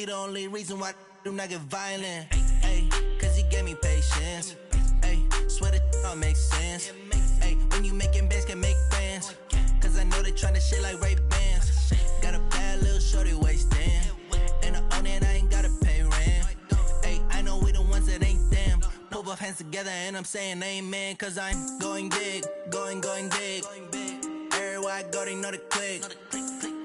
the only reason why I do not get violent. Ay, cause he gave me patience. Ay, swear that don't make sense. Ay, when you making bands, can make friends. Cause I know they tryna shit like Ray-Bans. Got a bad little shorty wasting. And I own it, I ain't gotta pay rent. Ay, I know we the ones that ain't them. Put both hands together and I'm saying amen. Cause I'm going big, going big. Everywhere I go, they know the click.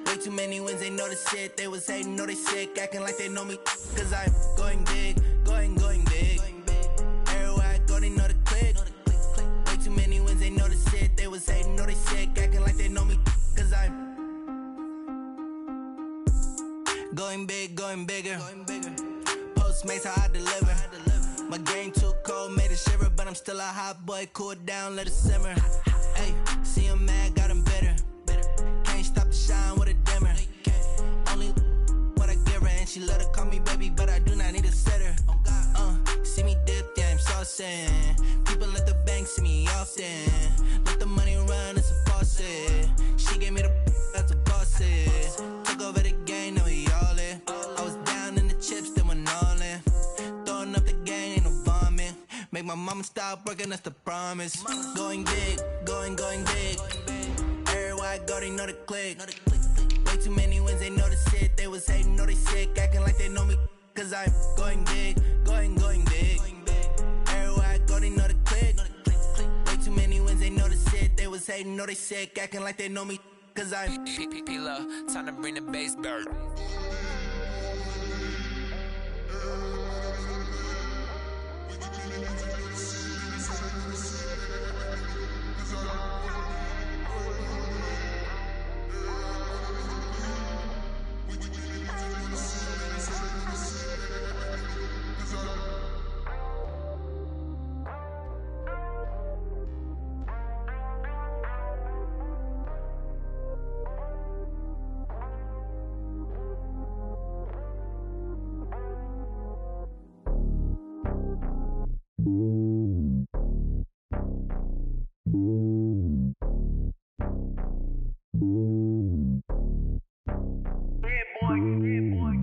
Way too many wins, they know the shit. They was hating, know they sick, acting like they know me. Cause I'm going big, going big. Everywhere I go, they know the click. Way too many wins, they know the shit. They was hating, know they sick, acting like they know me. Cause I'm going big, going bigger. Postmates how I deliver. My game too cold, made it shiver. But I'm still a hot boy, cool it down, let it simmer. Hey, see him mad, got him bitter. Can't stop the shine with a dimmer. Only what I give her, and she let her call me baby, but I do not need a sitter. See me dip, yeah, I'm saucing. People at the bank see me often. Let the money run, it's a faucet. She gave me the that's a boss it. Took over the game, now we all in. I was down in the chips, then went all in. Throwing up the game, ain't no vomit. Make my mama stop working, that's the promise. Going big, going big. Everywhere I go, they know the click. Way too many wins, they know the shit. They was hating, know they sick, acting like they know me. Cause I'm going big, going big. Everywhere I go, they know the click. Way too many wins, they know the shit. They was hating, know they sick, acting like they know me. Cause I'm P-Love, time to bring the bass back.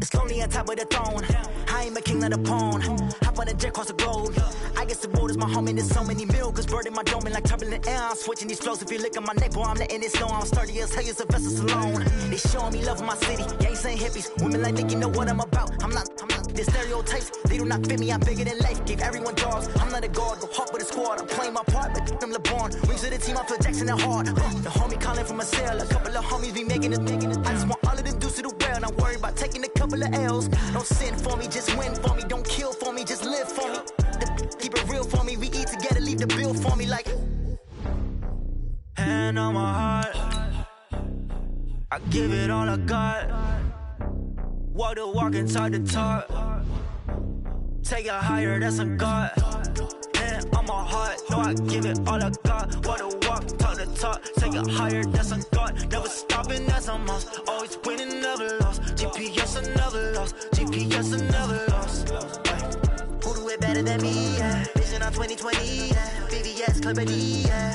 It's lonely on top of the throne. I ain't a king of the pawn. Hop on a jet across the globe. I guess the road is my home and there's so many milkers burning my dome like turbulent air. I'm switching these flows. If you look at my neck, boy, I'm letting it slow. I'm sturdy as hell, as a vessel alone. They showing me love in my city. Yeah, ain't saying hippies. Women like Nick, you know what I'm about. I'm not. The stereotypes, they do not fit me. I'm bigger than life. Gave everyone dogs. I'm not a guard. Go hard with a squad. I'm playing my part, but I'm LeBron. Wings of the team, I feel Jackson and hard. The homie calling from a cell. A couple of homies be making it. I just want all of them dudes to the well. Not worried about taking a couple of L's. Don't sin for me, just win for me. Don't kill for me, just live for me. Keep it real for me. We eat together, leave the bill for me like. Hand on my heart, I give it all I got. Walk the walk and talk the talk. Take it higher, that's a God. Hand on my heart, no, I give it all I got. Walk the walk, talk the talk. Take it higher, that's a God. Never stopping, that's a must. Always winning, never lost. GPS, I never lost. GPS, I never lost. Who do it better than me? Yeah. Vision on 2020. Yeah. VVS, Clarity. Yeah.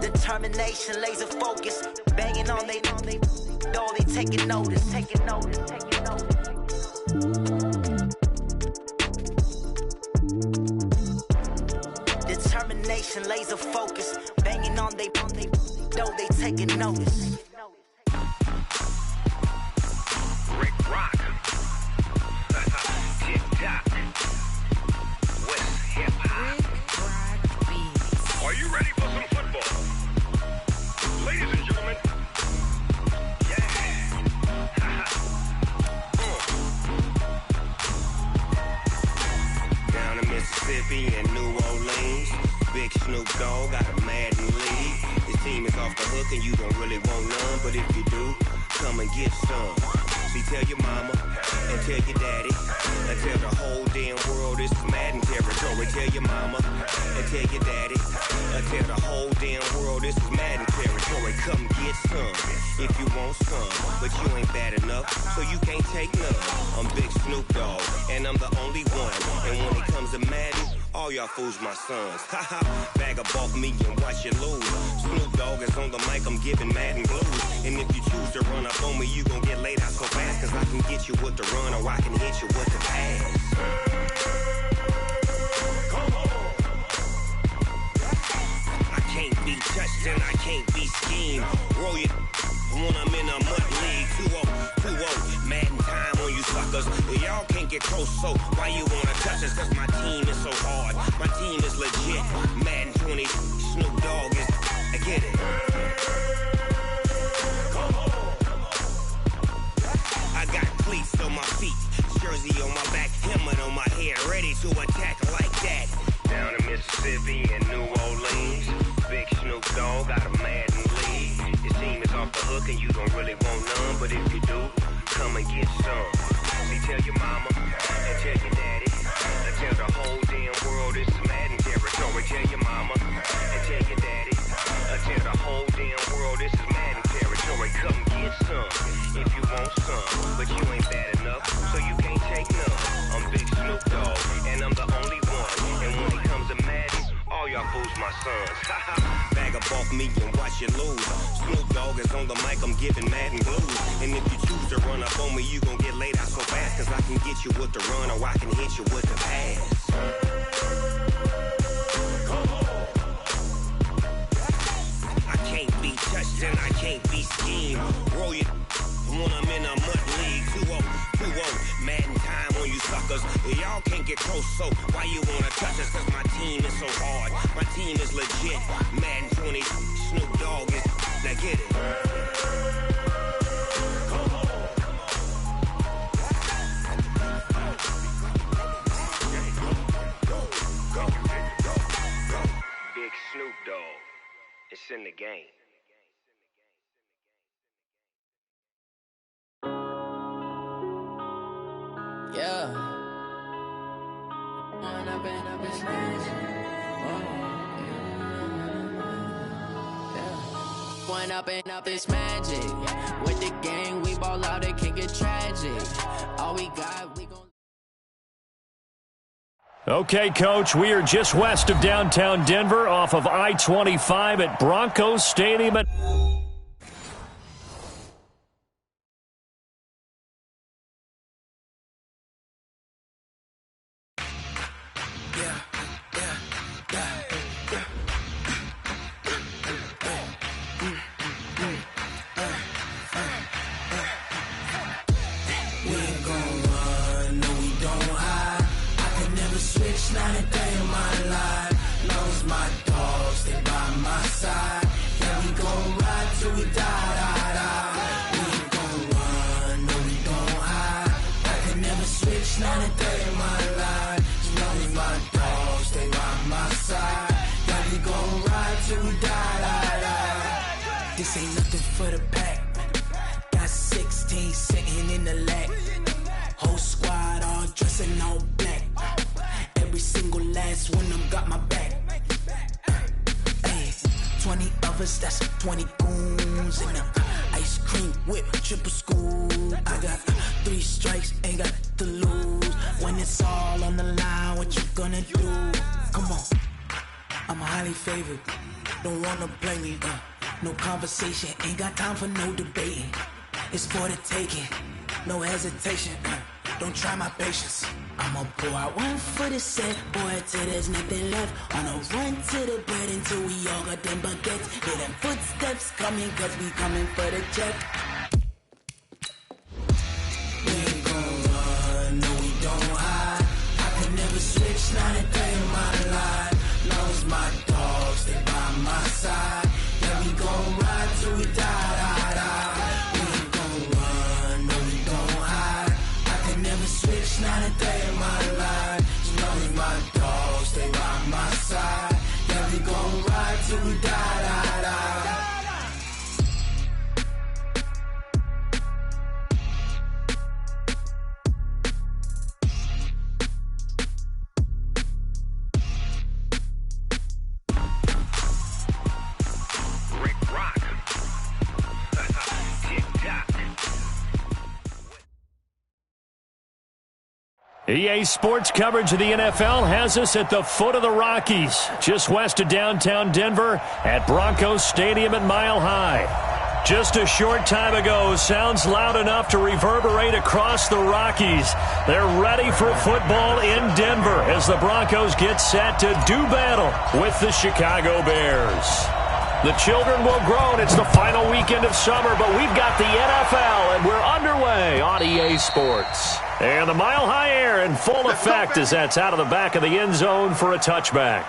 Determination, laser focus. Banging on they though they taking notice. Determination, laser focus. Banging on they though they taking notice. Rick Rock. TikTok. West Hip Hop. Are you ready for some football? Ladies and gentlemen. Yeah. Down in Mississippi and New Orleans. Big Snoop Dogg got a Madden lead. His team is off the hook and you don't really want none. But if you do, come and get some. See, tell your mama and tell your daddy and tell the whole damn world this is Madden territory. Tell your mama and tell your daddy and tell the whole damn world this is Madden territory. Come get some if you want some, but you ain't bad enough, so you can't take none. I'm Big Snoop Dogg and I'm the only one. And when it comes to Madden, All y'all fools my sons. Haha, bag up off me and watch you lose. Snoop Dogg is on the mic, I'm giving mad and blues. And if you choose to run up on me, you gon' get laid out so fast. Cause I can get you with the run or I can hit you with the pass. I can't be touched and I can't be schemed. Roll you when I'm in a mud league. 2-0, mad in time on you suckers. Y'all can't get close, so why you wanna touch us? Cause my team is so hard. My team is legit. Madden 20, Snoop Dogg is, I get it. I got cleats on my feet, jersey on my back, helmet on my head, ready to attack like that. Down in Mississippi and New Orleans, big Snoop Dogg got a Madden league. His team is off the hook and you don't really want none, but if you do, come and get some. See, tell your mama and tell your daddy, and tell the whole damn world it's Madden territory. Tell your mama and tell your daddy, and tell the whole damn world this is Madden territory. Come get some if you want some, but you ain't bad enough, so you can't take none. I'm Big Snoop Dogg, and I'm the only one. And when it comes to Madden, all y'all fools my sons. Bag up off me and watch you lose. Snoop Dogg is on the mic, I'm giving Madden blues. And if you choose to run up on me, you gon' get laid out so fast. Cause I can get you with the run or I can hit you with the pass. I can't be touched and I can't be schemed. Roll you when I'm in a mud league. 2-0, mad in time on you suckers. Y'all can't get close, so why you wanna touch us? Cause my team is so hard. My team is legit. Madden 20, Snoop Dogg is, now get it. Big Snoop Dogg, it's in the game. Yeah. Going up and up this magic. With the gang, we ball out, it can get tragic. All we got, we gon'. Okay, Coach, we are just west of downtown Denver off of I-25 at Broncos Stadium. Not a day in my life. Knows my dogs, they by my side. Yeah, we gon' ride till we die. We ain't gon' run, no, we don't hide. I can never switch, not a day in my life. As long as my dogs, they by my side. Yeah, we gon' ride till we die. This ain't nothing for the pack. Got 16 sitting in the lag. Whole squad all dressing all black. Every single last one of them got my back. 20 of us, that's 20 goons in them. Ice cream whip, triple scoop. I got 3 strikes, ain't got to lose. When it's all on the line, what you gonna do? Come on, I'm highly favored. Don't wanna play me, no conversation, ain't got time for no debating. It's for the taking, no hesitation. Don't try my patience. I'ma pour out one for the set, boy, till there's nothing left. On a run to the bread until we all got them baguettes. Hear them footsteps coming, cause we coming for the check. We ain't gon' run, no, we don't hide. I can never switch, not a day in my life. Long as my dogs, they by my side. Yeah, we gon' ride till we die. Switch, not a day in my life. As long as my dogs, they by my side. Yeah, we gon' ride till we die. EA Sports coverage of the NFL has us at the foot of the Rockies, just west of downtown Denver at Broncos Stadium at Mile High. Just a short time ago, sounds loud enough to reverberate across the Rockies. They're ready for football in Denver as the Broncos get set to do battle with the Chicago Bears. The children will grow, and it's the final weekend of summer, but we've got the NFL, and we're underway on EA Sports. And the Mile High air in full effect as that's out of the back of the end zone for a touchback.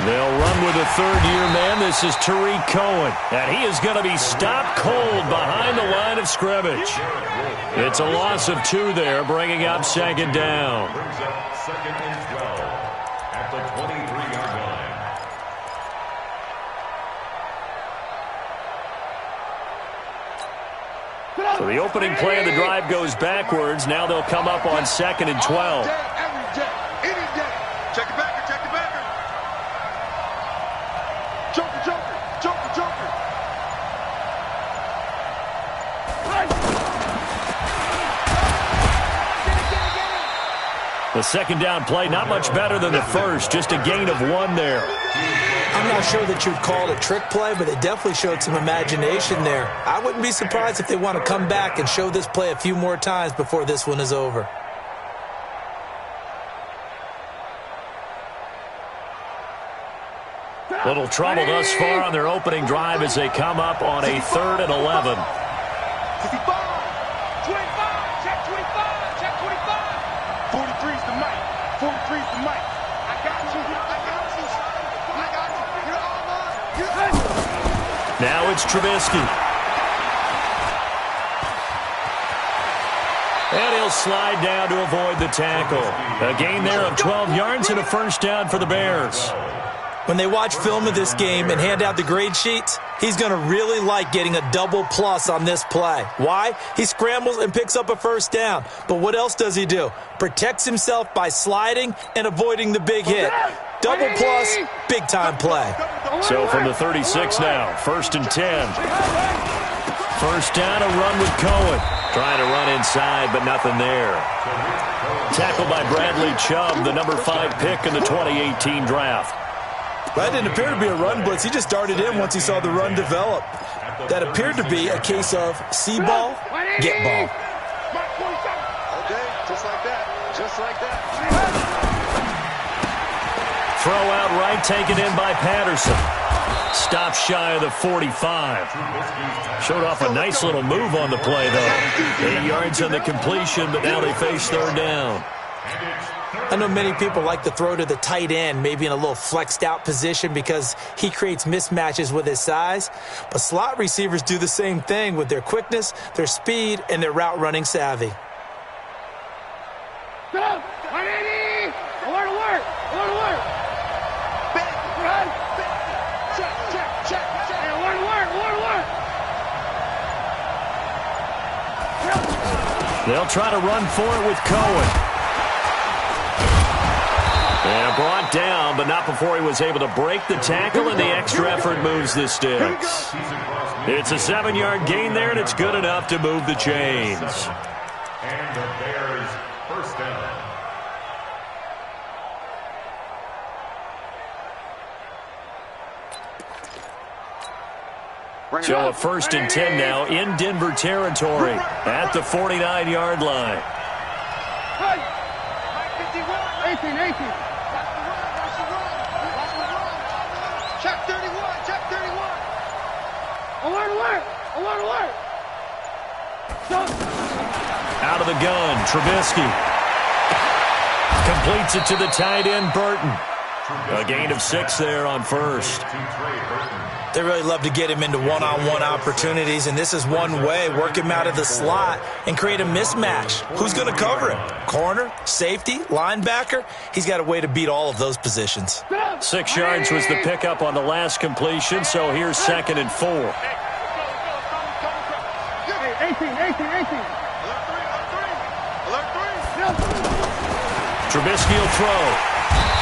They'll run with a third-year man. This is Tariq Cohen, and he is going to be stopped cold behind the line of scrimmage. It's a loss of 2 there, bringing up second down. Brings up 2nd and 12 at the 23-yard line. So the opening play of the drive goes backwards. Now they'll come up on 2nd and 12. Every day, any day. Check it back. Joker. The second down play, not much better than the first, just a gain of 1 there. I'm not sure that you'd call it a trick play, but it definitely showed some imagination there. I wouldn't be surprised if they want to come back and show this play a few more times before this one is over. Little trouble thus far on their opening drive as they come up on a 3rd and 11. 25, check 25, check 25. 43's the mic, 43's the mic. I got you. You're all mine. Now it's Trubisky. And he'll slide down to avoid the tackle. A gain there of 12 yards and a first down for the Bears. When they watch film of this game and hand out the grade sheets, he's going to really like getting a double plus on this play. Why? He scrambles and picks up a first down. But what else does he do? Protects himself by sliding and avoiding the big hit. Double plus, big-time play. So from the 36 now, 1st and 10. First down, a run with Cohen. Trying to run inside, but nothing there. Tackled by Bradley Chubb, the number 5 pick in the 2018 draft. That didn't appear to be a run blitz. He just darted in once he saw the run develop. That appeared to be a case of see ball, get ball. Okay, just like that. Throw out right, taken in by Patterson. Stop shy of the 45. Showed off a nice little move on the play, though. 8 yards on the completion, but now they face 3rd down. I know many people like to throw to the tight end, maybe in a little flexed out position because he creates mismatches with his size. But slot receivers do the same thing with their quickness, their speed, and their route running savvy. Go! 180! Alert! Run! Check! Hey, alert! They'll try to run for it with Cohen. And brought down, but not before he was able to break the tackle, and the extra effort moves the sticks. It's a 7-yard gain there, and it's good enough to move the chains. And the Bears first down. So a 1st and 10 now in Denver territory at the 49-yard line. 18. Check 31. Alert. Out of the gun, Trubisky. Completes it to the tight end, Burton. A gain of 6 there on 1st. They really love to get him into one-on-one opportunities, and this is one way. Work him out of the slot and create a mismatch. Who's going to cover him? Corner, safety, linebacker? He's got a way to beat all of those positions. 6 yards was the pickup on the last completion, so here's 2nd and 4. 18. Trubisky will throw.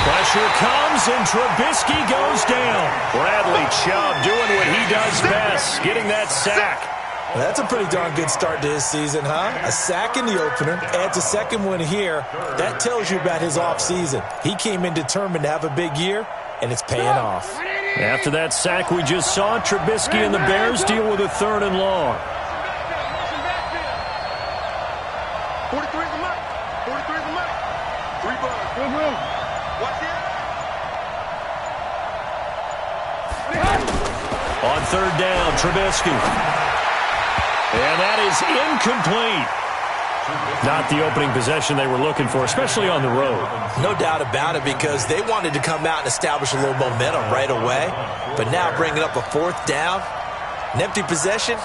Pressure comes, and Trubisky goes down. Bradley Chubb doing what he does best, getting that sack. Well, that's a pretty darn good start to his season, huh? A sack in the opener, adds a second one here. That tells you about his offseason. He came in determined to have a big year, and it's paying off. After that sack we just saw, Trubisky and the Bears deal with a 3rd and long. 43 is the mic. 43 is the mic. 3 bucks. Watch it. On 3rd down, Trubisky. And that is incomplete. Not the opening possession they were looking for, especially on the road. No doubt about it, because they wanted to come out and establish a little momentum right away. But now bringing up a 4th down, an empty possession,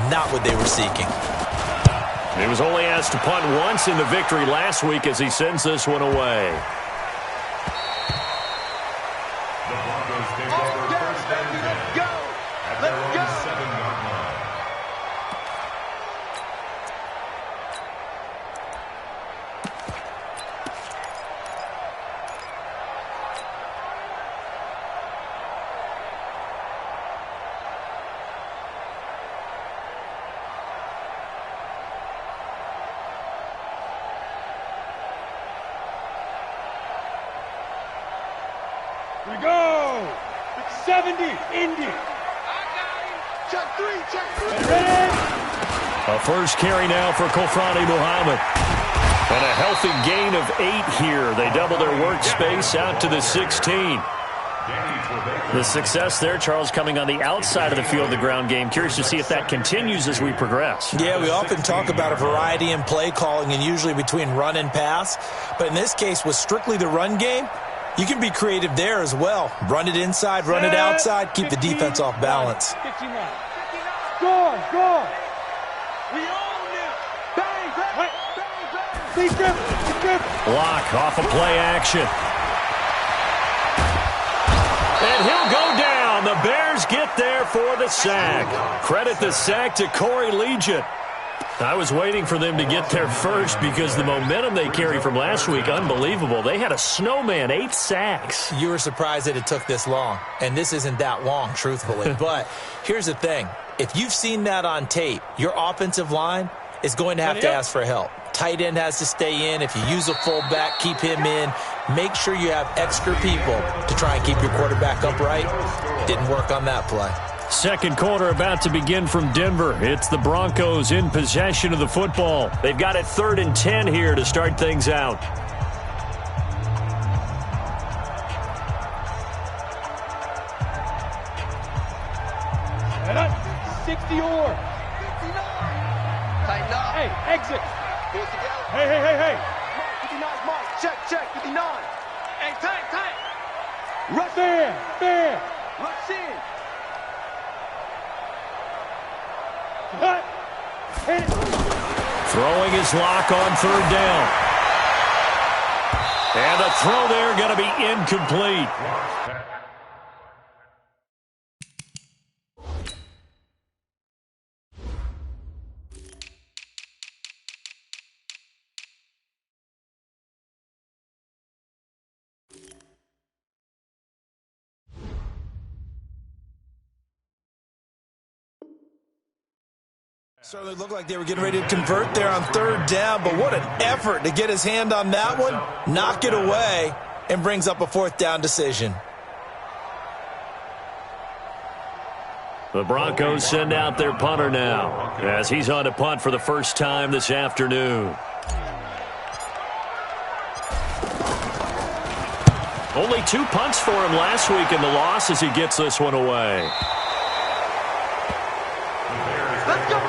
not what they were seeking. He was only asked to punt once in the victory last week as he sends this one away. We go! 70, Indy. Check 3. Ready? A first carry now for Kofrani Muhammad. And a healthy gain of 8 here. They double their workspace out to the 16. The success there, Charles, coming on the outside of the field of the ground game. Curious to see if that continues as we progress. Yeah, we often talk about a variety in play calling and usually between run and pass. But in this case, with strictly the run game, you can be creative there as well. Run it inside, run it outside, keep the defense off balance. 59. Score. We own it. Bang. Big grip. Block off of play action. And he'll go down. The Bears get there for the sack. Credit the sack to Corey Legent. I was waiting for them to get there first because the momentum they carry from last week, unbelievable. They had a snowman, 8 sacks. You were surprised that it took this long, and this isn't that long, truthfully. But here's the thing. If you've seen that on tape, your offensive line is going to have to ask for help. Tight end has to stay in. If you use a fullback, keep him in. Make sure you have extra people to try and keep your quarterback upright. Didn't work on that play. Second quarter about to begin from Denver. It's the Broncos in possession of the football. They've got it 3rd and 10 here to start things out. And up. 60 or. 59. Tighten up. Hey, exit. Pull it together. Hey. Mark, 59 is Mark. Check, 59. Hey, tight. Rush there. Rush in. Cut. Hit. Throwing his lock on 3rd down. And the throw there going to be incomplete. Certainly looked like they were getting ready to convert there on 3rd down, but what an effort to get his hand on that one, knock it away, and brings up a 4th down decision. The Broncos send out their punter now as he's on to punt for the first time this afternoon. Only 2 punts for him last week in the loss as he gets this one away. Let's go.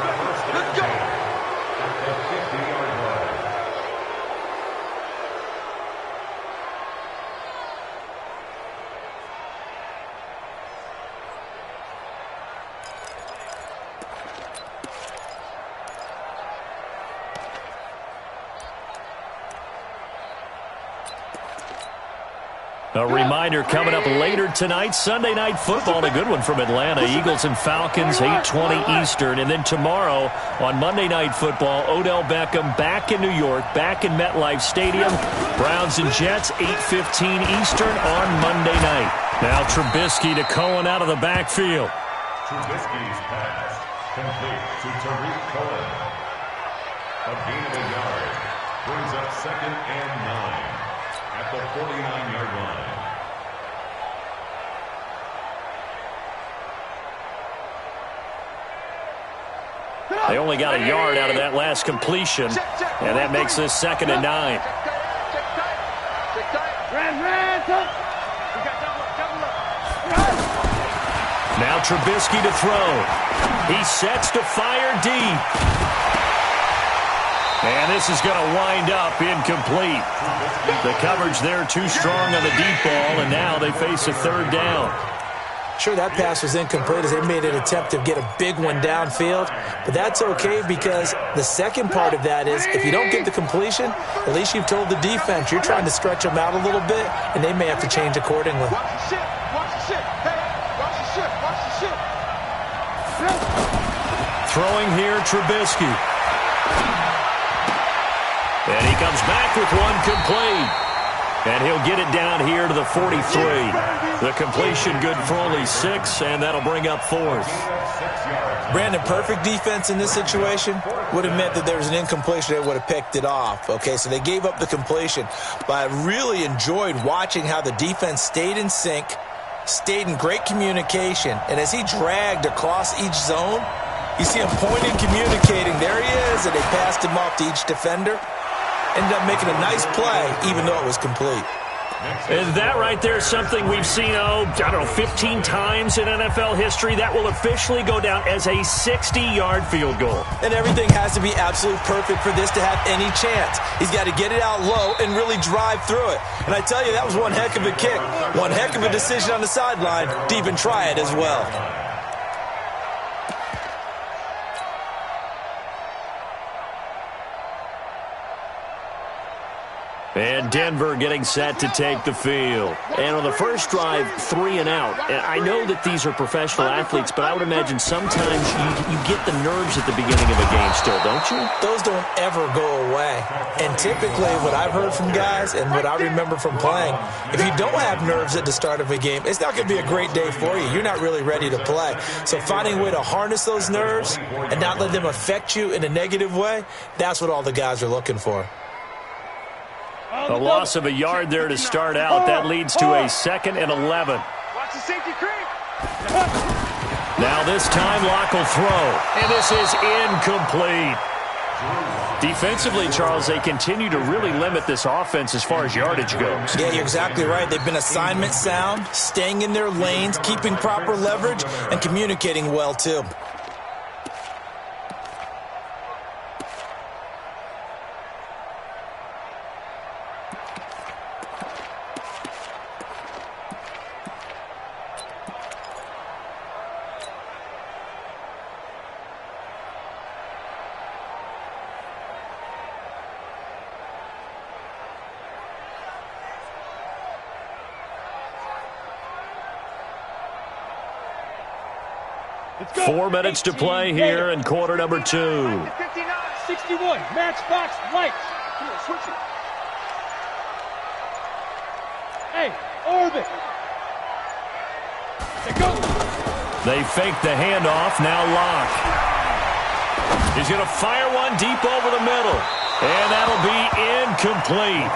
A reminder coming up later tonight, Sunday Night Football, a good one from Atlanta. Eagles and Falcons, 8:20 Eastern. And then tomorrow on Monday Night Football, Odell Beckham back in New York, back in MetLife Stadium. Browns and Jets, 8:15 Eastern on Monday night. Now Trubisky to Cohen out of the backfield. Trubisky's pass complete to Tariq Cohen. A gain of a yard brings up 2nd and 9 at the 49-yard line. They only got a yard out of that last completion, and that makes this 2nd and 9. Now Trubisky to throw. He sets to fire deep. And this is going to wind up incomplete. The coverage there too strong on the deep ball, and now they face a 3rd down. Sure, that pass was incomplete as they made an attempt to get a big one downfield, but that's okay because the second part of that is if you don't get the completion, at least you've told the defense you're trying to stretch them out a little bit, and they may have to change accordingly. Watch the shit. Watch the shit. Hey, watch the shit. Watch the shit. Throwing here, Trubisky. And he comes back with one complete. And he'll get it down here to the 43. The completion good for only 6, and that'll bring up 4th. Brandon, perfect defense in this situation would have meant that there was an incompletion. They would have picked it off. Okay, so they gave up the completion. But I really enjoyed watching how the defense stayed in sync, stayed in great communication. And as he dragged across each zone, you see him pointing, communicating. There he is, and they passed him off to each defender. Ended up making a nice play, even though it was complete. And that right there is something we've seen, 15 times in NFL history. That will officially go down as a 60-yard field goal. And everything has to be absolutely perfect for this to have any chance. He's got to get it out low and really drive through it. And I tell you, that was one heck of a kick. One heck of a decision on the sideline to even try it as well. And Denver getting set to take the field. And on the first drive, 3 and out. And I know that these are professional athletes, but I would imagine sometimes you get the nerves at the beginning of a game still, don't you? Those don't ever go away. And typically what I've heard from guys and what I remember from playing, if you don't have nerves at the start of a game, it's not going to be a great day for you. You're not really ready to play. So finding a way to harness those nerves and not let them affect you in a negative way, that's what all the guys are looking for. A loss of a yard there to start out. That leads to a 2nd and 11. Watch the safety creep. Now this time Locke will throw. And this is incomplete. Defensively, Charles, they continue to really limit this offense as far as yardage goes. Yeah, you're exactly right. They've been assignment sound, staying in their lanes, keeping proper leverage, and communicating well, too. Go. 4 minutes to play here in quarter number 2. 59, 61, matchbox lights. Switch it. Hey, orbit. They go. They fake the handoff. Now Locke. He's going to fire one deep over the middle. And that'll be incomplete.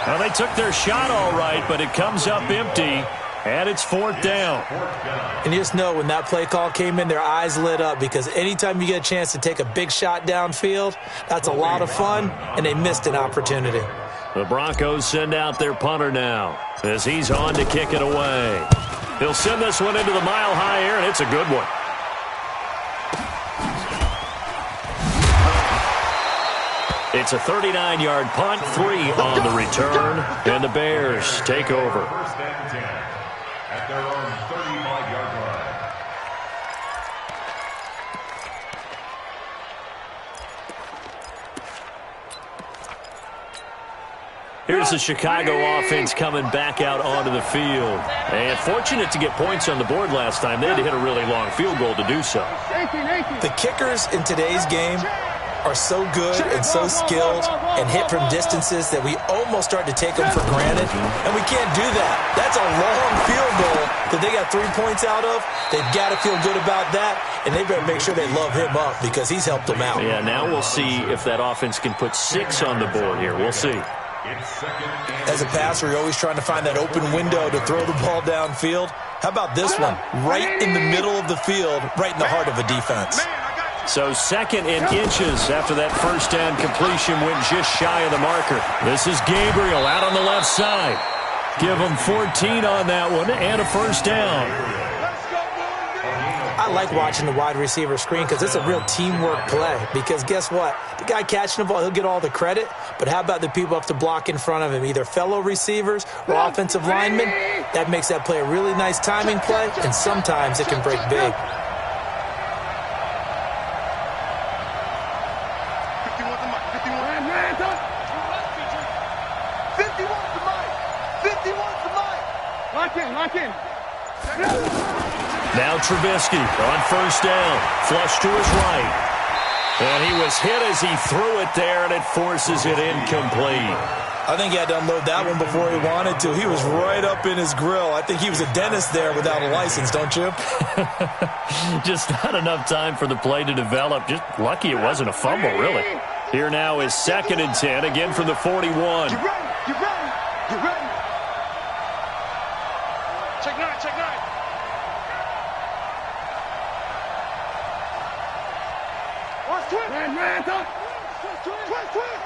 Now, they took their shot all right, but it comes up empty. And it's 4th down. And you just know when that play call came in, their eyes lit up because anytime you get a chance to take a big shot downfield, that's a lot of fun, and they missed an opportunity. The Broncos send out their punter now as he's on to kick it away. He'll send this one into the mile-high air, and it's a good one. It's a 39-yard punt, 3 on the return, and the Bears take over. First and 10 at their own 35-yard line. Here's the Chicago offense coming back out onto the field. And fortunate to get points on the board last time. They had to hit a really long field goal to do so. The kickers in today's game are so good and so skilled and hit from distances that we almost start to take them for granted, and we can't do that. That's a long field goal that they got 3 points out of. They've got to feel good about that, and they better make sure they love him up because he's helped them out. Yeah, now we'll see if that offense can put 6 on the board here. We'll see. As a passer, you're always trying to find that open window to throw the ball downfield. How about this one? Right in the middle of the field, right in the heart of a defense. So 2nd and inches after that first down completion went just shy of the marker. This is Gabriel out on the left side. Give him 14 on that one and a first down. I like watching the wide receiver screen because it's a real teamwork play. Because guess what? The guy catching the ball, he'll get all the credit. But how about the people up to block in front of him, either fellow receivers or offensive linemen? That makes that play a really nice timing play, and sometimes it can break big. 51's the mic. Lock in. Now Trubisky on first down. Flush to his right. And he was hit as he threw it there, and it forces it incomplete. I think he had to unload that one before he wanted to. He was right up in his grill. I think he was a dentist there without a license, don't you? Just not enough time for the play to develop. Just lucky it wasn't a fumble, really. Here now is 2nd and 10, again from the 41. You ready. Check nine. Watch twist. Twist.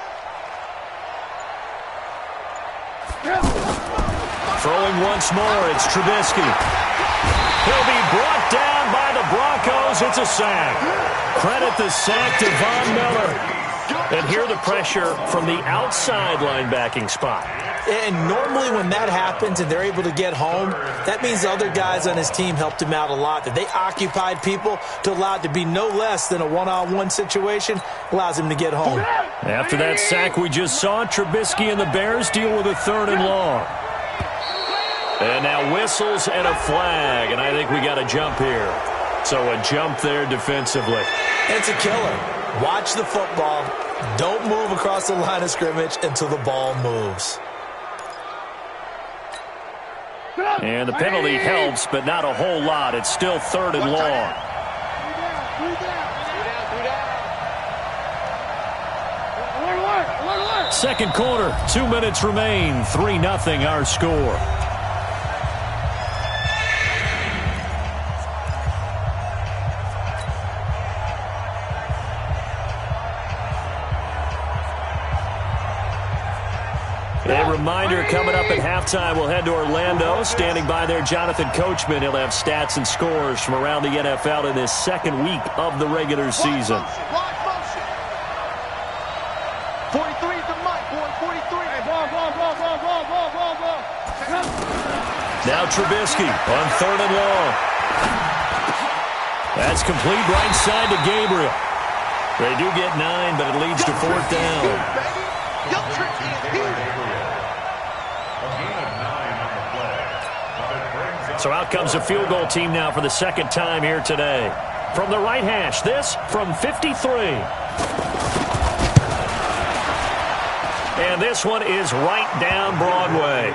Throwing once more, it's Trubisky. He'll be brought down by the Broncos. It's a sack. Credit the sack to Von Miller. And here the pressure from the outside linebacking spot. And normally when that happens and they're able to get home, that means the other guys on his team helped him out a lot. That they occupied people to allow it to be no less than a one-on-one situation, allows him to get home. After that sack we just saw, Trubisky and the Bears deal with a 3rd and long. And now whistles and a flag, and I think we got a jump here. So a jump there defensively. And it's a killer. Watch the football. Don't move across the line of scrimmage until the ball moves. And the penalty helps, but not a whole lot. It's still 3rd and long. Second quarter, 2 minutes remain. 3-0 our score. A reminder, coming up at halftime, we'll head to Orlando. Standing by there, Jonathan Coachman. He'll have stats and scores from around the NFL in this 2nd week of the regular season. 43's the mic, boy. 43. Hey, ball. Now Trubisky on 3rd and long. That's complete right side to Gabriel. They do get 9, but it leads to 4th down. So out comes the field goal team now for the 2nd time here today. From the right hash, this from 53. And this one is right down Broadway.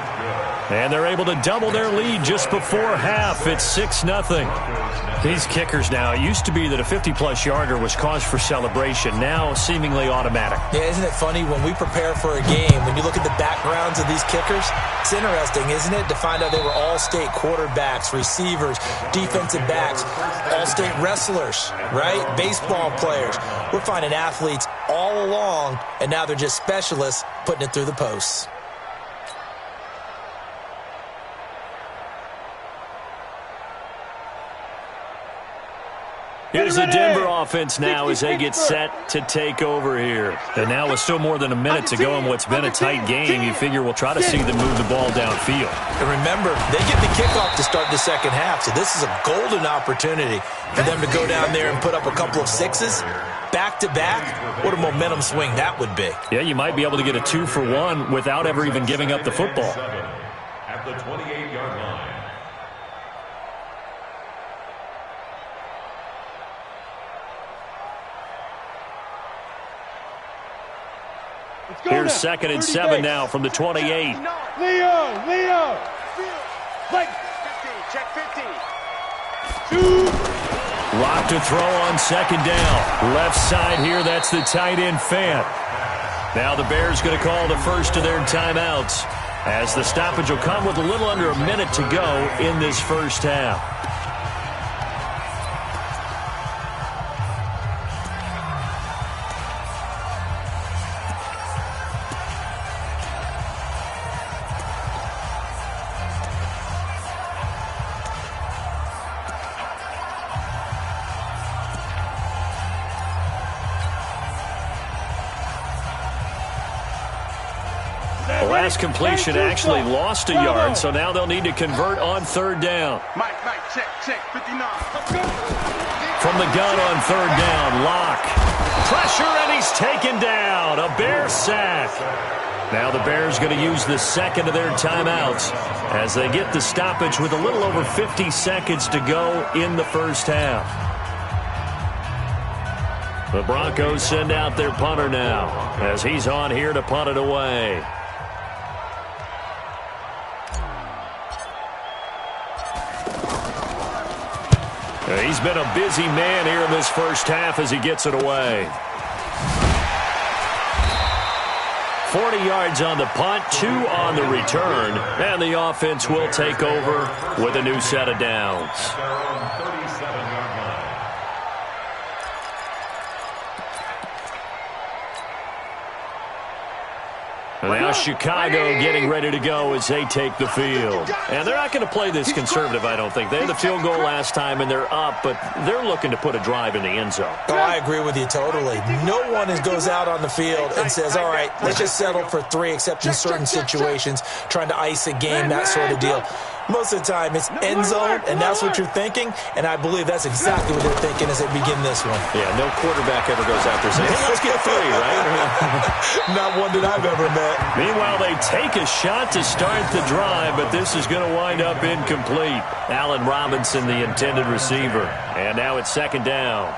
And they're able to double their lead just before half. It's 6-0. These kickers now, it used to be that a 50-plus yarder was cause for celebration. Now seemingly automatic. Yeah, isn't it funny when we prepare for a game, when you look at the backgrounds of these kickers, it's interesting, isn't it, to find out they were all-state quarterbacks, receivers, defensive backs, all-state wrestlers, right? Baseball players. We're finding athletes all along, and now they're just specialists putting it through the posts. Here's the Denver offense now as they get set to take over here. And now with still more than a minute to go in what's been a tight game, you figure we'll try to see them move the ball downfield. And remember, they get the kickoff to start the second half, so this is a golden opportunity for them to go down there and put up a couple of sixes. Back-to-back, what a momentum swing that would be. Yeah, you might be able to get a 2-for-1 without ever even giving up the football. At the 28-yard line. Here's 2nd and 7 now from the 28. Leo! Play. 15, check 15. Rock to throw on 2nd down. Left side here, that's the tight end Fant. Now the Bears going to call the first of their timeouts as the stoppage will come with a little under a minute to go in this first half. The last completion actually lost a yard, so now they'll need to convert on 3rd down. Mike, check, 59. From the gun on 3rd down, Locke. Pressure, and he's taken down. A Bear sack. Now the Bears going to use the second of their timeouts as they get the stoppage with a little over 50 seconds to go in the first half. The Broncos send out their punter now as he's on here to punt it away. He's been a busy man here in this first half as he gets it away. 40 yards on the punt, 2 on the return, and the offense will take over with a new set of downs. Now Chicago getting ready to go as they take the field. And they're not going to play this conservative, I don't think. They had the field goal last time, and they're up, but they're looking to put a drive in the end zone. Oh, I agree with you totally. No one goes out on the field and says, all right, let's just settle for 3, except in certain situations, trying to ice a game, that sort of deal. Most of the time, it's end zone, and that's what you're thinking, and I believe that's exactly what they're thinking as they begin this one. Yeah, no quarterback ever goes out there saying, hey, let's get 3, right? Not one that I've ever met. Meanwhile, they take a shot to start the drive, but this is going to wind up incomplete. Allen Robinson, the intended receiver. And now it's 2nd down.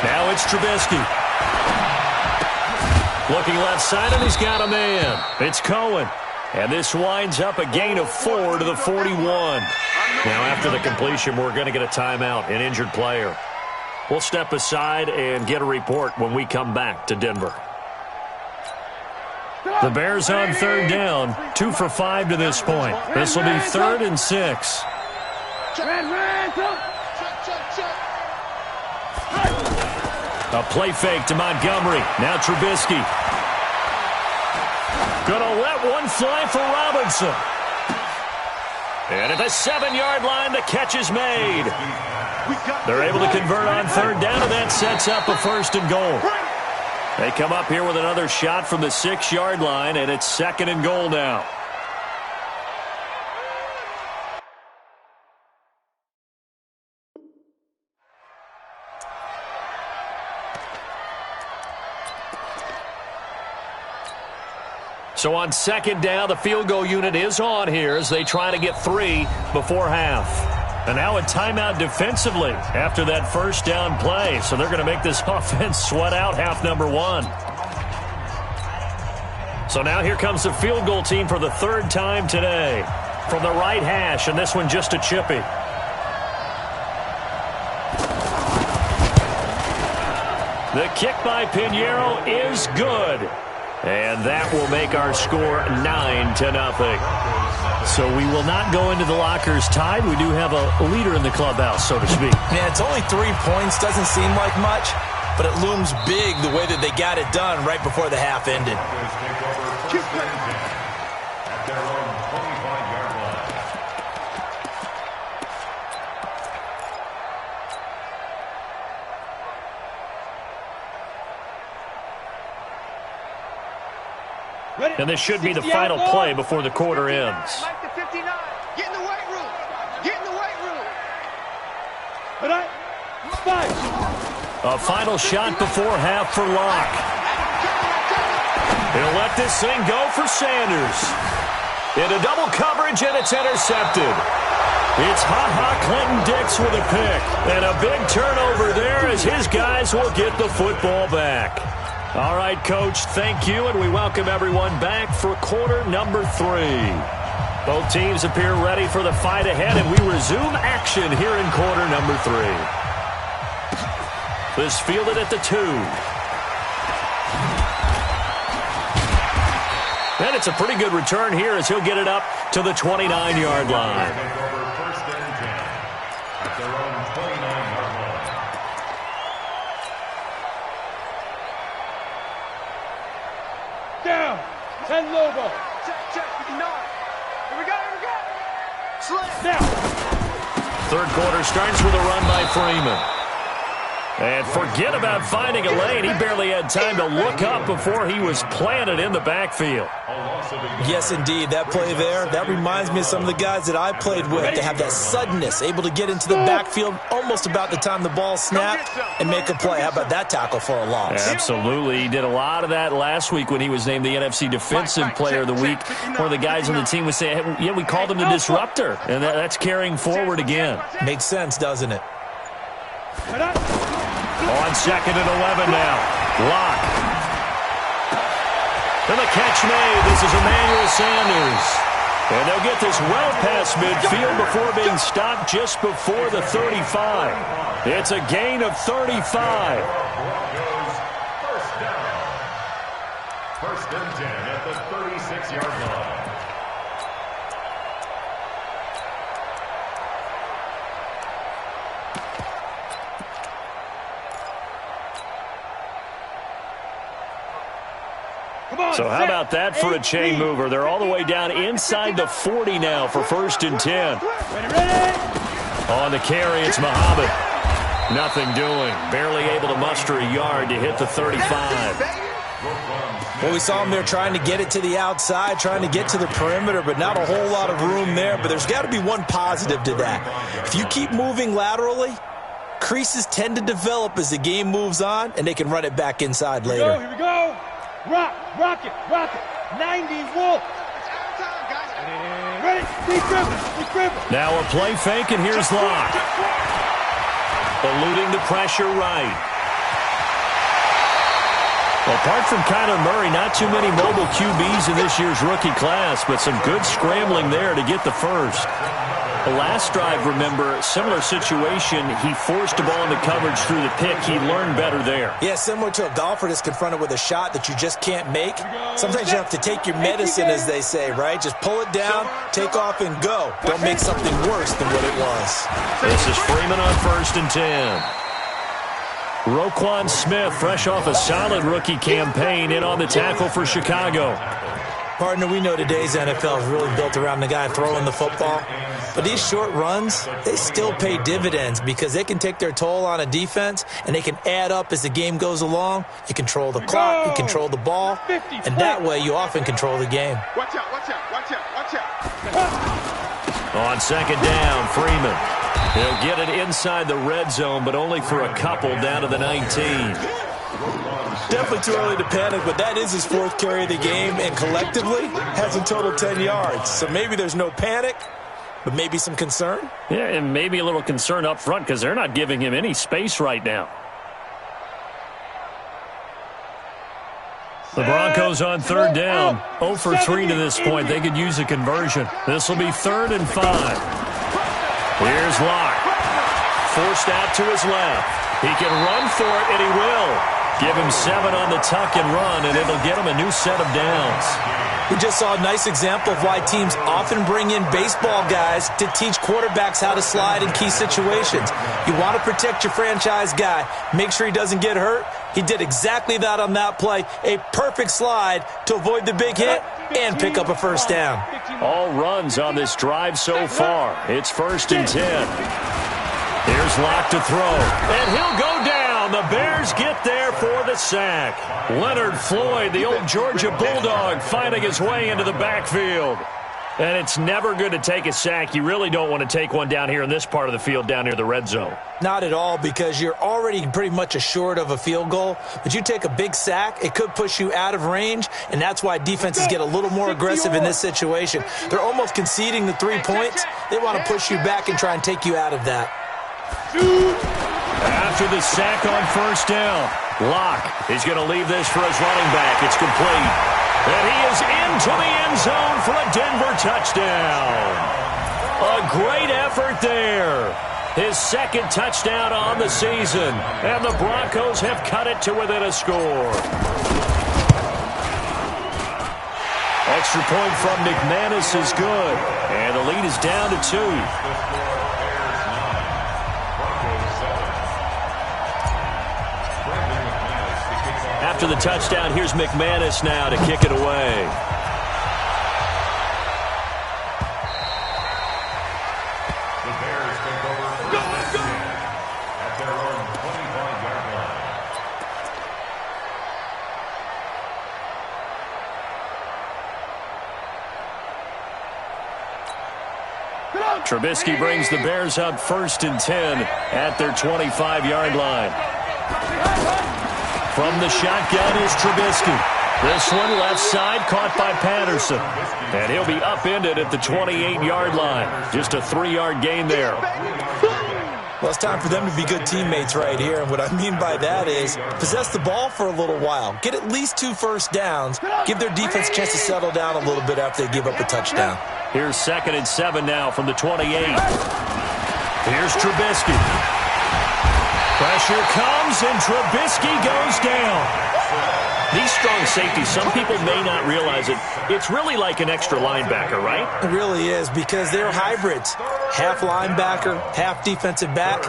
Now it's Trubisky. Looking left side, and he's got a man. It's Cohen. And this winds up a gain of 4 to the 41. Now after the completion, we're going to get a timeout, an injured player. We'll step aside and get a report when we come back to Denver. The Bears on 3rd down, 2 for 5 to this point. This will be 3rd and 6. A play fake to Montgomery. Now Trubisky. Gonna let one fly for Robinson. And at the 7-yard line, the catch is made. They're able to convert on 3rd down, and that sets up a 1st and goal. They come up here with another shot from the 6-yard line, and it's 2nd and goal now. So on 2nd down, the field goal unit is on here as they try to get 3 before half. And now a timeout defensively after that 1st down play. So they're going to make this offense sweat out half number 1. So now here comes the field goal team for the 3rd time today. From the right hash, and this one just a chippy. The kick by Pinheiro is good. And that will make our score 9-0. So we will not go into the lockers tied. We do have a leader in the clubhouse, so to speak. Yeah, it's only 3 points. Doesn't seem like much, but it looms big the way that they got it done right before the half ended. At their own 25-yard line. And this should be the final play before the quarter ends. Mike to 59. Get in the weight room. Get in the weight room. A final shot before half for Locke. He'll let this thing go for Sanders. Into double coverage, and it's intercepted. It's Clinton-Dix with a pick. And a big turnover there as his guys will get the football back. All right, Coach, thank you, and we welcome everyone back for quarter number 3. Both teams appear ready for the fight ahead, and we resume action here in quarter number 3. This fielded at the 2. And it's a pretty good return here as he'll get it up to the 29-yard line. First and 10 at their own 29-yard line. Down. 10 Lobo. Check, 59. Here we go. Slam. Now. Third quarter starts with a run by Freeman. And forget about finding a lane. He barely had time to look up before he was planted in the backfield. Yes, indeed. That play there, that reminds me of some of the guys that I played with. They have that suddenness, able to get into the backfield almost about the time the ball snapped and make a play. How about that tackle for a loss? Absolutely. He did a lot of that last week when he was named the NFC Defensive Player of the Week. One of the guys on the team was saying, hey, yeah, we called him the disruptor. And that's carrying forward again. Makes sense, doesn't it? On 2nd and 11 now. Locke. And the catch made. This is Emmanuel Sanders. And they'll get this well past midfield before being stopped just before the 35. It's a gain of 35. First down. First and 10 at the 36-yard line. So how about that for a chain mover? They're all the way down inside the 40 now for 1st and 10. On the carry, it's Muhammad. Nothing doing. Barely able to muster a yard to hit the 35. Well, we saw him there trying to get it to the outside, trying to get to the perimeter, but not a whole lot of room there. But there's got to be one positive to that. If you keep moving laterally, creases tend to develop as the game moves on, and they can run it back inside later. Here we go. Rock it. 90 Wolf. Ready? Deep dribble. Now a play fake, and here's Locke. Eluding the pressure right. Well, apart from Kyler Murray, not too many mobile QBs in this year's rookie class, but some good scrambling there to get the first. The last drive, remember, similar situation. He forced the ball into coverage through the pick. He learned better there. Yeah, similar to a golfer that's confronted with a shot that you just can't make. Sometimes you have to take your medicine, as they say, right? Just pull it down, take off, and go. Don't make something worse than what it was. This is Freeman on 1st and 10. Roquan Smith, fresh off a solid rookie campaign, in on the tackle for Chicago. Partner, we know today's NFL is really built around the guy throwing the football. But these short runs, they still pay dividends because they can take their toll on a defense, and they can add up as the game goes along. You control the clock, you control the ball, and that way you often control the game. Watch out. On 2nd down, Freeman. He'll get it inside the red zone, but only for a couple down to the 19. Definitely too early to panic, but that is his 4th carry of the game, and collectively has in total 10 yards. So maybe there's no panic, but maybe some concern. Yeah, and maybe a little concern up front because they're not giving him any space right now. The Broncos on 3rd down. 0 for 3 to this point. They could use a conversion. This will be 3rd and 5. Here's Locke. Forced out to his left. He can run for it, and he will. Give him 7 on the tuck and run, and it'll get him a new set of downs. We just saw a nice example of why teams often bring in baseball guys to teach quarterbacks how to slide in key situations. You want to protect your franchise guy. Make sure he doesn't get hurt. He did exactly that on that play. A perfect slide to avoid the big hit and pick up a first down. All runs on this drive so far. It's 1st and 10. Here's Locke to throw, and he'll go down. The Bears get there for the sack. Leonard Floyd, the old Georgia Bulldog, finding his way into the backfield. And it's never good to take a sack. You really don't want to take one down here in this part of the field down near the red zone. Not at all, because you're already pretty much assured of a field goal. But you take a big sack, it could push you out of range, and that's why defenses get a little more aggressive in this situation. They're almost conceding the 3 points. They want to push you back and try and take you out of that. After the sack on 1st down, Locke is going to leave this for his running back. It's complete. And he is into the end zone for a Denver touchdown. A great effort there. His 2nd touchdown on the season. And the Broncos have cut it to within a score. Extra point from McManus is good. And the lead is down to 2. After the touchdown, here's McManus now to kick it away. The Bears take over at their own 25-yard line. Trubisky brings the Bears up 1st and 10 at their 25-yard line. From the shotgun is Trubisky. This one left side caught by Patterson. And he'll be upended at the 28-yard line. Just a 3-yard gain there. Well, it's time for them to be good teammates right here. And what I mean by that is possess the ball for a little while. Get at least 2 first downs. Give their defense a chance to settle down a little bit after they give up a touchdown. Here's 2nd and 7 now from the 28. Here's Trubisky. Pressure comes, and Trubisky goes down. These strong safeties, some people may not realize it. It's really like an extra linebacker, right? It really is, because they're hybrids. Half linebacker, half defensive back.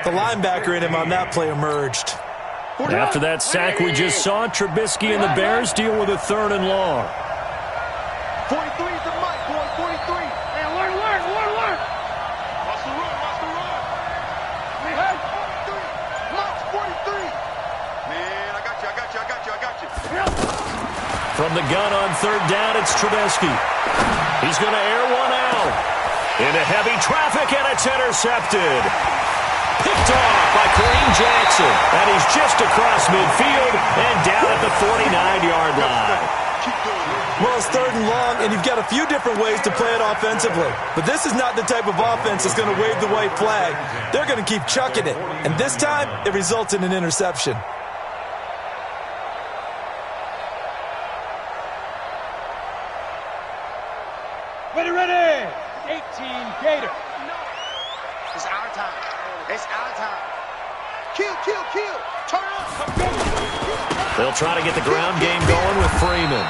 The linebacker in him on that play emerged. After that sack we just saw, Trubisky and the Bears deal with a 3rd and long. 43 is the mic, boy, 43. Hey, alert. Watch the run. Hey, 43. Mike's 43. Man, I got you. From the gun on 3rd down, it's Trubisky. He's going to air one out. Into heavy traffic, and it's intercepted. Picked off by Kareem Jackson. And he's just across midfield and down at the 49-yard line. Well, it's 3rd and long, and you've got a few different ways to play it offensively. But this is not the type of offense that's going to wave the white flag. They're going to keep chucking it. And this time, it results in an interception. Ready. 18 Gator. It's our time. Kill. Turn up. They'll try to get the ground game going with Freeman.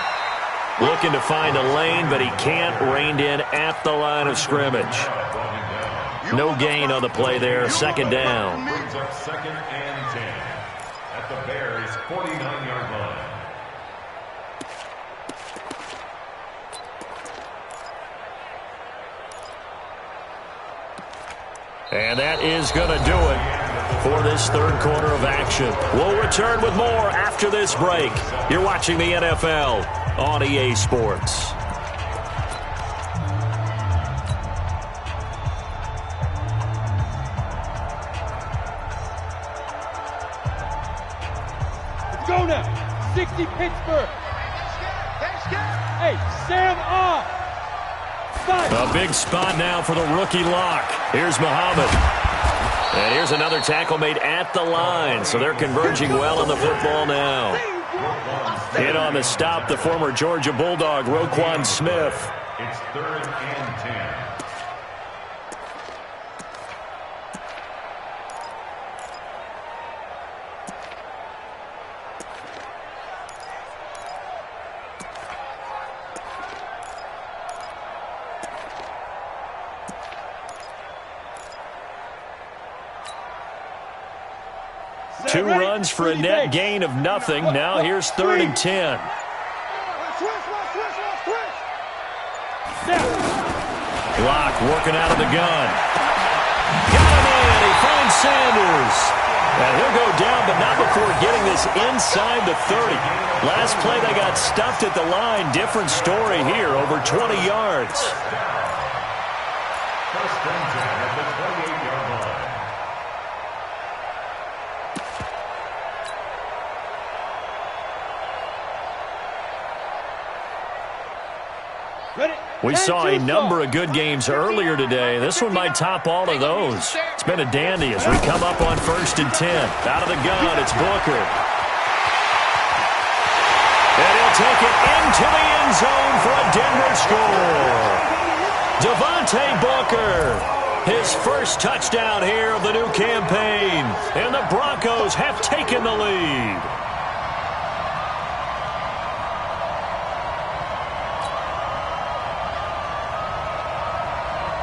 Looking to find a lane, but he can't. Reined in at the line of scrimmage. No gain on the play there. 2nd down. Brings up 2nd and 10 at the Bears' 49-yard line. And that is going to do it for this 3rd quarter of action. We'll return with more after this break. You're watching the NFL on EA Sports. Let's go now. 60 Pittsburgh. Hey, Sam off. A big spot now for the rookie Locke. Here's Muhammad. And here's another tackle made at the line. So they're converging well on the football now. In on the stop, the former Georgia Bulldog, Roquan Smith. It's 3rd and 10. 2 runs for a net gain of nothing. Now here's 3rd and 10. Block working out of the gun. Got him in. He finds Sanders. And he'll go down, but not before getting this inside the 30. Last play, they got stuffed at the line. Different story here, over 20 yards. First and 10 at the 28-yard line. We saw a number of good games earlier today. This one might top all of those. It's been a dandy as we come up on 1st and 10. Out of the gun, it's Booker. And he'll take it into the end zone for a Denver score. Devontae Booker, his first touchdown here of the new campaign. And the Broncos have taken the lead.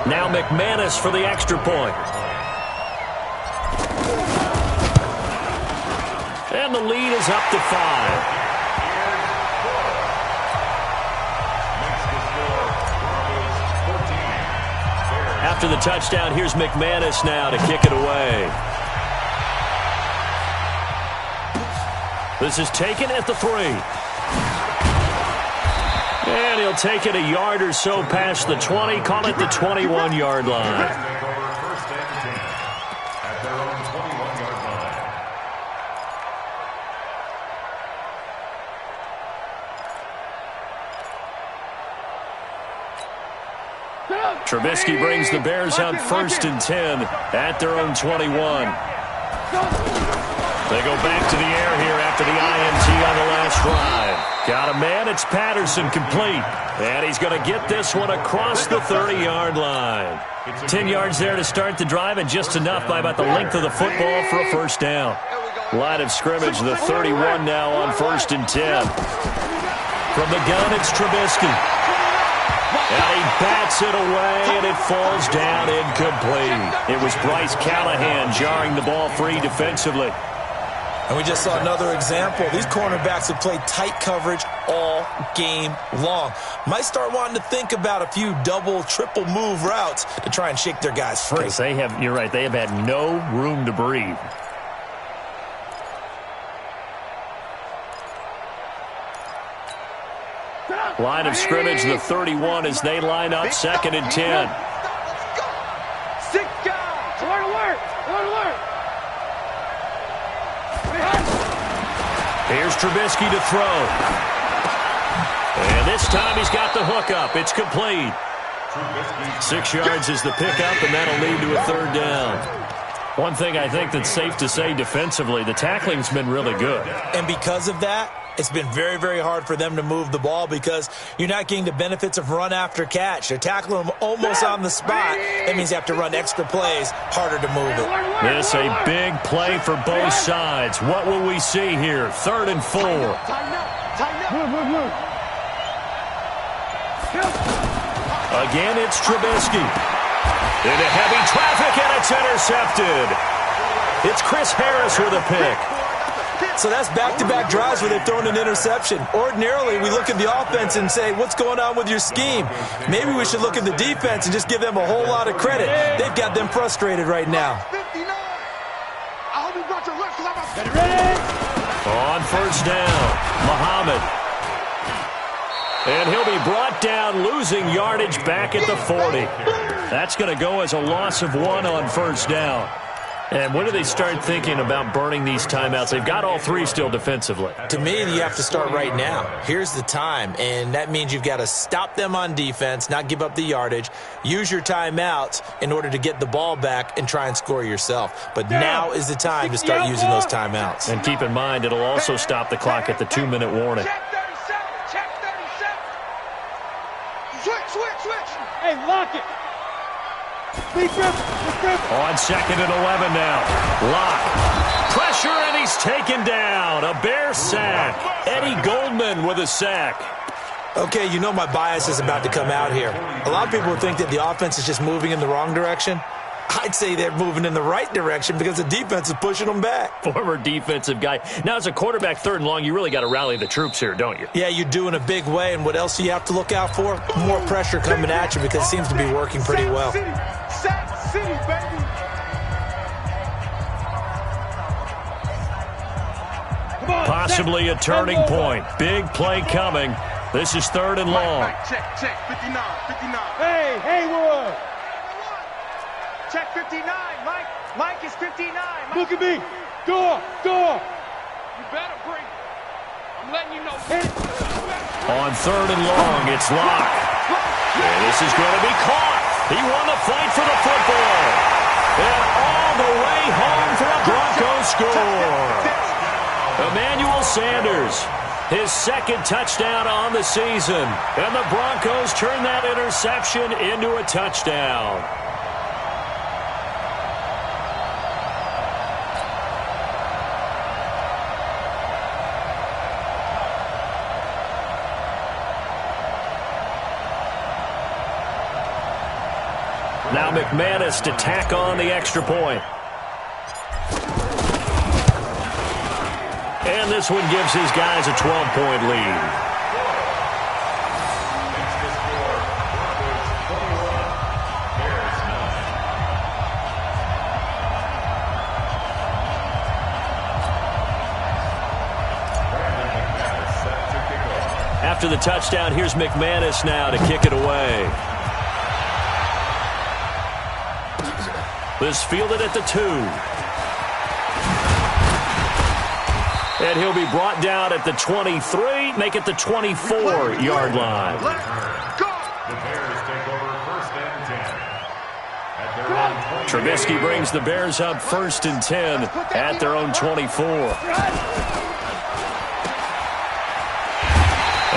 Now McManus for the extra point. And the lead is up to 5. After the touchdown, here's McManus now to kick it away. This is taken at the 3. And he'll take it a yard or so past the 20, call it the 21-yard line. First and 10 at their own 21-yard line. Trubisky brings the Bears out 1st and 10 at their own 21. They go back to the air here after the INT on the last drive. Got a man, it's Patterson, complete. And he's going to get this one across the 30-yard line. 10 yards there to start the drive, and just enough by about the length of the football for a first down. Line of scrimmage, the 31 now on 1st and 10. From the gun, it's Trubisky. And he bats it away, and it falls down incomplete. It was Bryce Callahan jarring the ball free defensively. And we just saw another example. These cornerbacks have played tight coverage all game long. Might start wanting to think about a few double, triple move routes to try and shake their guys free. Because they have, you're right, they have had no room to breathe. Line of scrimmage, the 31 as they line up 2nd and 10. 6 guys. Alert, alert. Alert, alert. Here's Trubisky to throw. And this time he's got the hook up. It's complete. 6 yards is the pickup, and that'll lead to a 3rd down. One thing I think that's safe to say defensively, the tackling's been really good. And because of that, it's been very, very hard for them to move the ball because you're not getting the benefits of run after catch. They're tackling them almost on the spot. That means you have to run extra plays, harder to move it. This a big play for both sides. What will we see here? 3rd and 4. Again, it's Trubisky. Into heavy traffic, and it's intercepted. It's Chris Harris with a pick. So that's back-to-back drives where they've thrown an interception. Ordinarily, we look at the offense and say, what's going on with your scheme? Maybe we should look at the defense and just give them a whole lot of credit. They've got them frustrated right now. On 1st down, Muhammad. And he'll be brought down, losing yardage back at the 40. That's going to go as a loss of 1 on 1st down. And when do they start thinking about burning these timeouts? They've got all 3 still defensively. To me, you have to start right now. Here's the time, and that means you've got to stop them on defense, not give up the yardage, use your timeouts in order to get the ball back and try and score yourself. But now is the time to start using those timeouts. And keep in mind, it'll also stop the clock at the 2-minute warning. Check 37. Switch. Hey, lock it. On 2nd and 11 now. Lock. Pressure, and he's taken down. A Bear sack. Eddie Goldman with a sack. Okay, you know my bias is about to come out here. A lot of people would think that the offense is just moving in the wrong direction. I'd say they're moving in the right direction because the defense is pushing them back. Former defensive guy. Now, as a quarterback, 3rd and long, you really got to rally the troops here, don't you? Yeah, you do in a big way. And what else do you have to look out for? More pressure coming at you because it seems to be working pretty well. Sack City, baby. Possibly a turning point. Big play coming. This is 3rd and long. Check, 59. Hey, Haywood. Check 59, Mike. Mike is 59. Mike. Look at me. Door. You better bring it. I'm letting you know. On 3rd and long, it's Locke. And this is going to be caught. He won the fight for the football. And all the way home for a Broncos score. Emmanuel Sanders, his 2nd touchdown on the season. And the Broncos turn that interception into a touchdown. Now McManus to tack on the extra point. And this one gives his guys a 12-point lead. After the touchdown, here's McManus now to kick it away. This fielded at the 2. And he'll be brought down at the 23, make it the 24-yard line. The Bears take over 1st and 10. Trubisky brings the Bears up 1st and 10 at their own 24.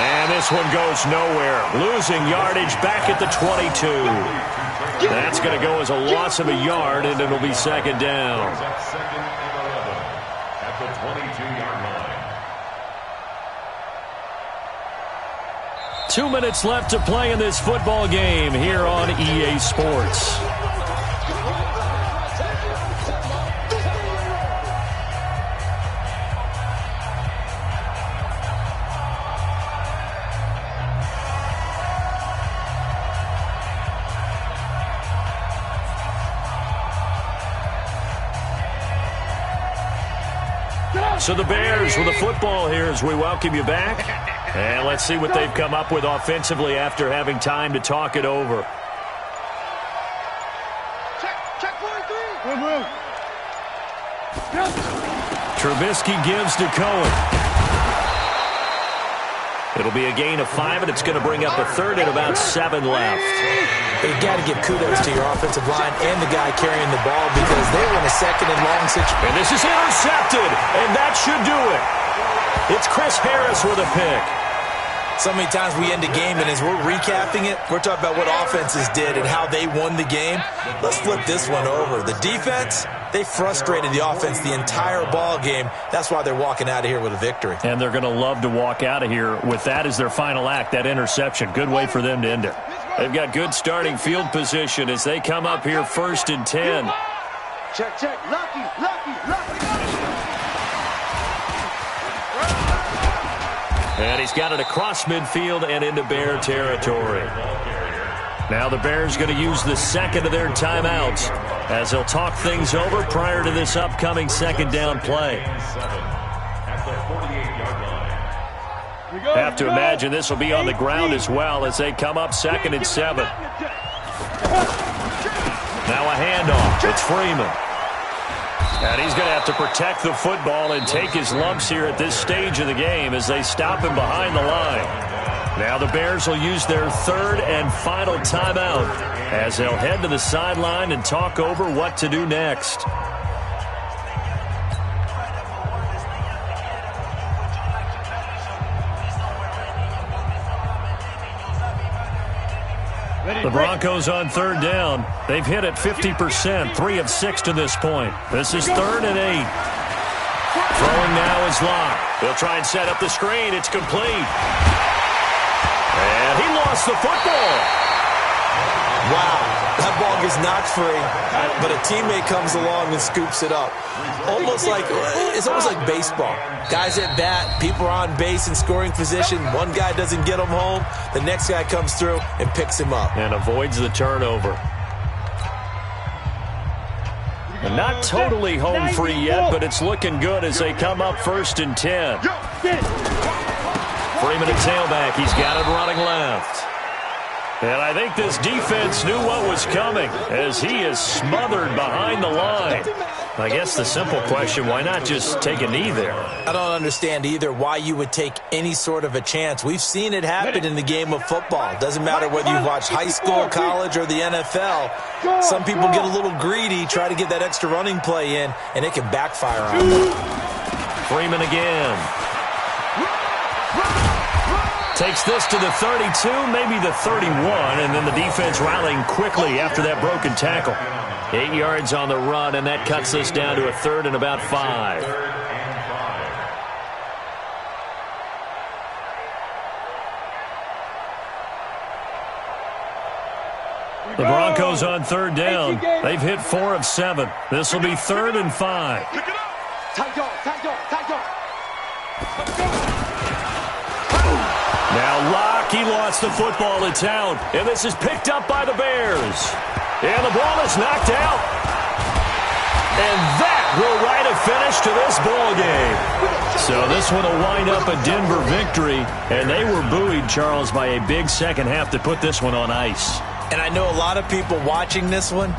And this one goes nowhere. Losing yardage back at the 22. That's going to go as a loss of a yard, and it'll be 2nd down. 2nd and 11 at the 22-yard line. 2 minutes left to play in this football game here on EA Sports. So the Bears with the football here as we welcome you back. And let's see what they've come up with offensively after having time to talk it over. Check 43. Trubisky gives to Cohen. It'll be a gain of 5, and it's going to bring up a 3rd and about 7 left. You've got to give kudos to your offensive line and the guy carrying the ball because they were in a 2nd and long situation. And this is intercepted, and that should do it. It's Chris Harris with a pick. So many times we end a game, and as we're recapping it, we're talking about what offenses did and how they won the game. Let's flip this one over. The defense, they frustrated the offense the entire ball game. That's why they're walking out of here with a victory. And they're going to love to walk out of here with that as their final act, that interception. Good way for them to end it. They've got good starting field position as they come up here 1st and 10. Check. Lucky. And he's got it across midfield and into Bear territory. Now the Bears going to use the 2nd of their timeouts as they'll talk things over prior to this upcoming 2nd down play. Have to imagine this will be on the ground as well as they come up 2nd and 7. Now a handoff. It's Freeman. And he's going to have to protect the football and take his lumps here at this stage of the game as they stop him behind the line. Now the Bears will use their 3rd and final timeout as they'll head to the sideline and talk over what to do next. The Broncos on 3rd down. They've hit it 50%, 3 of 6 to this point. This is 3rd and 8. Throwing now is Locke. They'll try and set up the screen. It's complete. And he lost the football. Wow, that ball gets knocked free, but a teammate comes along and scoops it up. It's almost like baseball. Guys at bat, people are on base in scoring position. One guy doesn't get him home. The next guy comes through and picks him up. And avoids the turnover. And not totally home free yet, but it's looking good as they come up 1st and 10. Freeman at tailback. He's got it running left. And I think this defense knew what was coming as he is smothered behind the line. I guess the simple question, why not just take a knee there? I don't understand either why you would take any sort of a chance. We've seen it happen in the game of football. It doesn't matter whether you watch high school, college, or the NFL. Some people get a little greedy, try to get that extra running play in, and it can backfire on them. Freeman again. Takes this to the 32, maybe the 31, and then the defense rallying quickly after that broken tackle. 8 yards on the run, and that cuts us down to a 3rd and about 5. The Broncos on 3rd down. They've hit 4 of 7. This will be 3rd and 5. Now Locke, he lost the football to Town, and this is picked up by the Bears. And the ball is knocked out. And that will write a finish to this ball game. So this one will wind up a Denver victory, and they were buoyed, Charles, by a big second half to put this one on ice. And I know a lot of people watching this one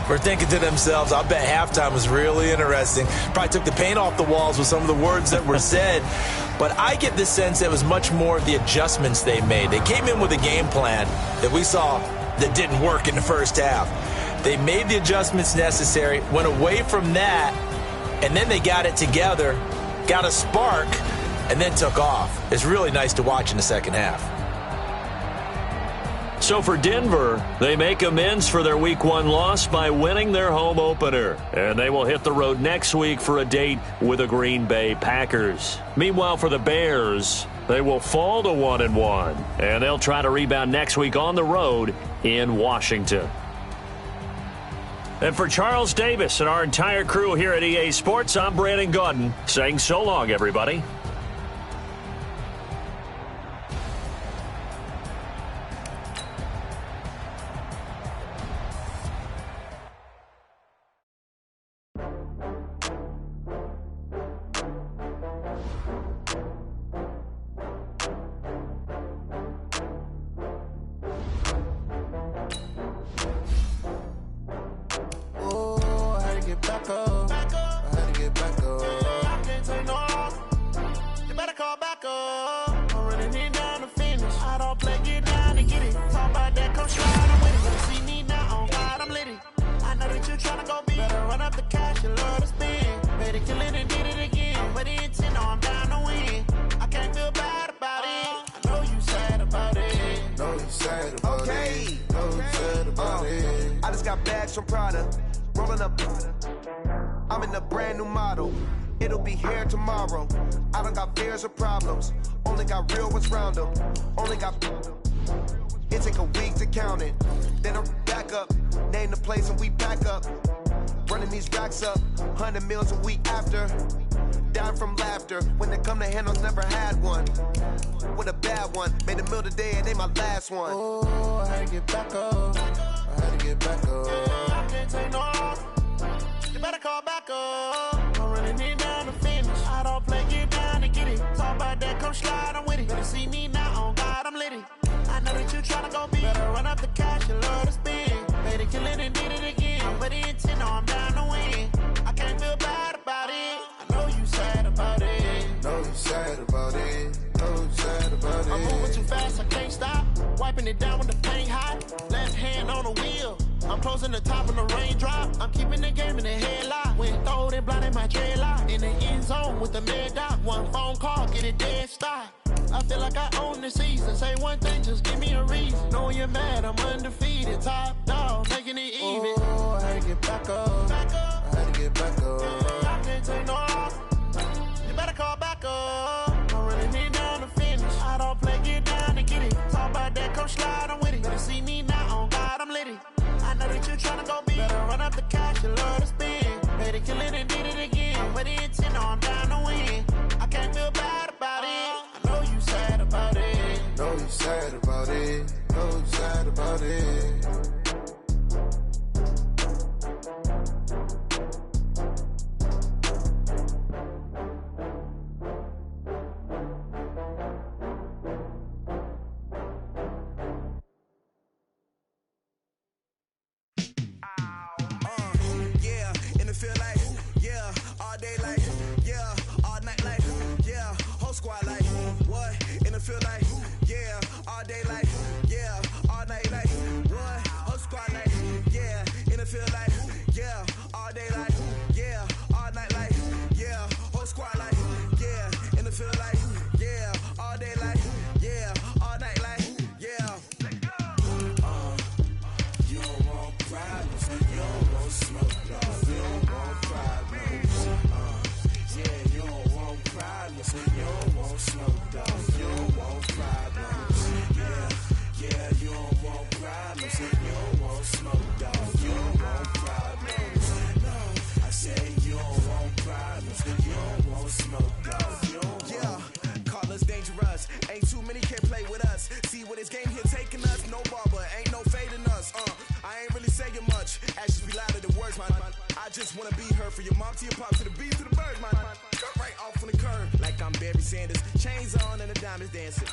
were thinking to themselves, I bet halftime was really interesting. Probably took the paint off the walls with some of the words that were said. But I get the sense that it was much more the adjustments they made. They came in with a game plan that we saw that didn't work in the first half. They made the adjustments necessary, went away from that, and then they got it together, got a spark, and then took off. It's really nice to watch in the second half. So for Denver, they make amends for their Week 1 loss by winning their home opener. And they will hit the road next week for a date with the Green Bay Packers. Meanwhile, for the Bears, they will fall to 1-1. And they'll try to rebound next week on the road in Washington. And for Charles Davis and our entire crew here at EA Sports, I'm Brandon Gaudin saying so long, everybody. I'm in a brand new model. It'll be here tomorrow. I don't got fears or problems. Only got real ones round them. Only got. It take a week to count it. Then I'm back up. Name the place and we back up. Running these racks up. 100 meals a week after. Dying from laughter. When it come to handles, never had one. With a bad one. Made a meal today and ain't my last one. Oh, I had to get back up. I had to get back up. I can't take no loss. You better call back up. I'm running it down to finish. I don't play, get down to get it. Talk about that, come slide, I'm with it. Better see me now, on God, I'm litty. I know that you tryna go big. Better run up the cash, you love to spend. Made it, kill it, and did it again. But the intent, no, I'm down to win. I can't feel bad about it. I know you sad about it. Know you sad about it. Know you sad about it. I'm moving too fast, I can't stop. Wiping it down with the paint hot. Left hand on the wheel. I'm closing the top of the raindrop. I'm keeping the game in the headlock. When throwed and blinded my dreadlock. In the end zone with the mad dot. One phone call, get it dead stop. I feel like I own the season. Say one thing, just give me a reason. Knowing you're mad, I'm undefeated. Top dog, making it even. Oh, I had to get back up. Back up. I had to get back up. I can't take no loss. You better call back up. I'm running it down to finish. I don't play, get down to get it. Talk about that, come slide, I'm with it. Better see me now, on God, I'm litty. about it. So sad about it.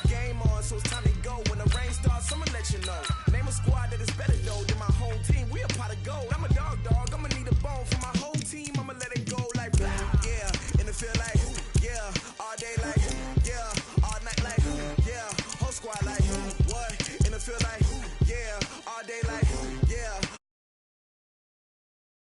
Game on, so it's time to go. When the rain starts, I'ma let you know. Name a squad that is